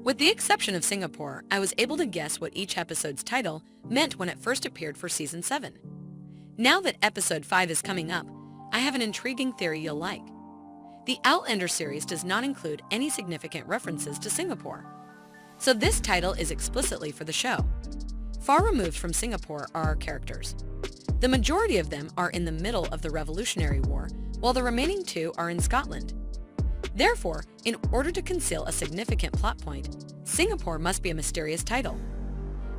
With the exception of Singapore, I was able to guess what each episode's title meant when it first appeared for Season 7. Now that Episode 5 is coming up, I have an intriguing theory you'll like. The Outlander series does not include any significant references to Singapore. So this title is explicitly for the show. Far removed from Singapore are our characters. The majority of them are in the middle of the Revolutionary War, while the remaining two are in Scotland. Therefore, in order to conceal a significant plot point, Singapore must be a mysterious title.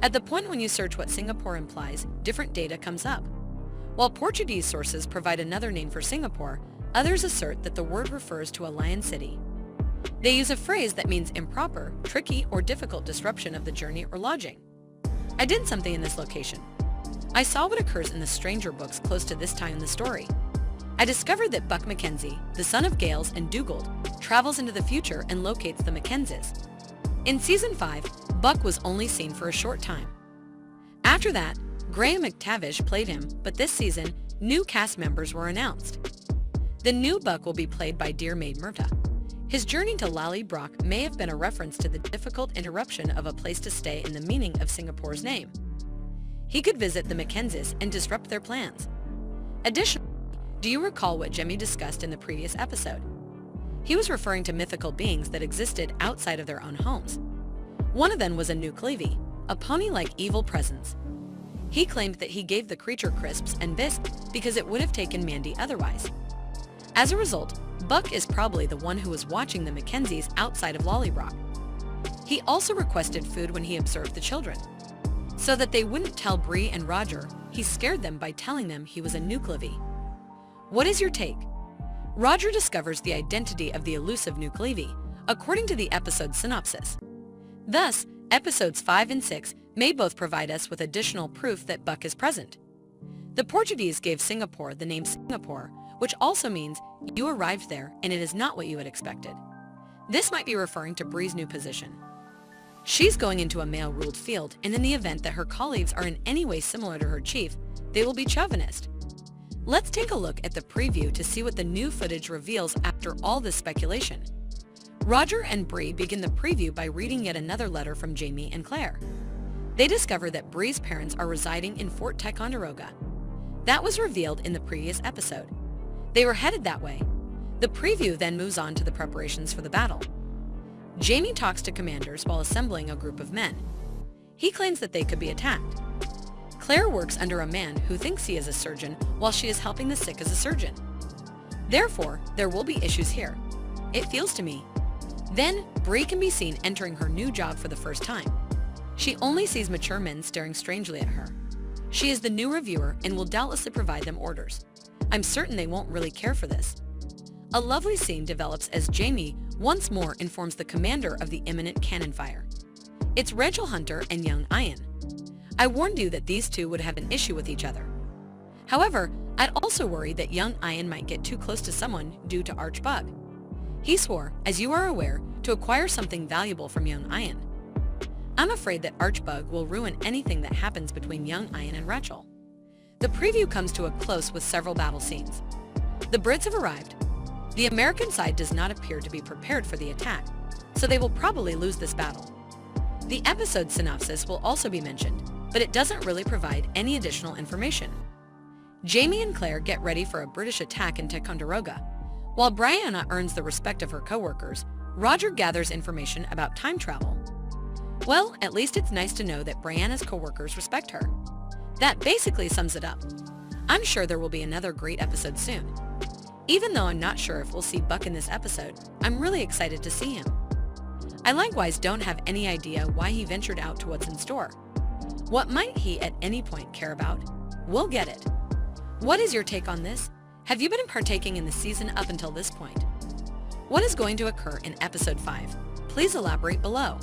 At the point when you search what Singapore implies, different data comes up. While Portuguese sources provide another name for Singapore, others assert that the word refers to a lion city. They use a phrase that means improper, tricky, or difficult disruption of the journey or lodging. I did something in this location. I saw what occurs in the Stranger books close to this time in the story. I discovered that Buck Mackenzie, the son of Gales and Dugald, travels into the future and locates the Mackenzies. In Season 5, Buck was only seen for a short time. After that, Graham McTavish played him, but this season, new cast members were announced. The new Buck will be played by Dear Maid Murta. His journey to Lallybroch may have been a reference to the difficult interruption of a place to stay in the meaning of Singapore's name. He could visit the Mackenzies and disrupt their plans. Additionally, do you recall what Jemmy discussed in the previous episode? He was referring to mythical beings that existed outside of their own homes. One of them was a Nuclevi, a pony-like evil presence. He claimed that he gave the creature crisps and bisques because it would have taken Mandy otherwise. As a result, Buck is probably the one who was watching the Mackenzies outside of Lallybroch. He also requested food when he observed the children. So that they wouldn't tell Bree and Roger, he scared them by telling them he was a Nuclevi. What is your take? Roger discovers the identity of the elusive Nuclevi, according to the episode synopsis. Thus, episodes 5 and 6 may both provide us with additional proof that Buck is present. The Portuguese gave Singapore the name Singapore, which also means you arrived there and it is not what you had expected. This might be referring to Bree's new position. She's going into a male-ruled field, and in the event that her colleagues are in any way similar to her chief, they will be chauvinist. Let's take a look at the preview to see what the new footage reveals after all this speculation. Roger and Bree begin the preview by reading yet another letter from Jamie and Claire. They discover that Bree's parents are residing in Fort Ticonderoga. That was revealed in the previous episode. They were headed that way. The preview then moves on to the preparations for the battle. Jamie talks to commanders while assembling a group of men. He claims that they could be attacked. Claire works under a man who thinks he is a surgeon while she is helping the sick as a surgeon. Therefore, there will be issues here. It feels to me. Then, Bree can be seen entering her new job for the first time. She only sees mature men staring strangely at her. She is the new reviewer and will doubtlessly provide them orders. I'm certain they won't really care for this. A lovely scene develops as Jamie once more informs the commander of the imminent cannon fire. It's Rachel Hunter and young Ian. I warned you that these two would have an issue with each other. However, I'd also worry that young Ian might get too close to someone due to Archbug. He swore, as you are aware, to acquire something valuable from young Ian. I'm afraid that Archbug will ruin anything that happens between young Ian and Rachel. The preview comes to a close with several battle scenes. The Brits have arrived. The American side does not appear to be prepared for the attack, so they will probably lose this battle. The episode synopsis will also be mentioned, but it doesn't really provide any additional information. Jamie and Claire get ready for a British attack in Ticonderoga. While Brianna earns the respect of her co-workers, Roger gathers information about time travel. Well, at least it's nice to know that Brianna's co-workers respect her. That basically sums it up. I'm sure there will be another great episode soon. Even though I'm not sure if we'll see Buck in this episode, I'm really excited to see him. I likewise don't have any idea why he ventured out to what's in store. What might he at any point care about? We'll get it. What is your take on this? Have you been partaking in the season up until this point? What is going to occur in episode 5? Please elaborate below.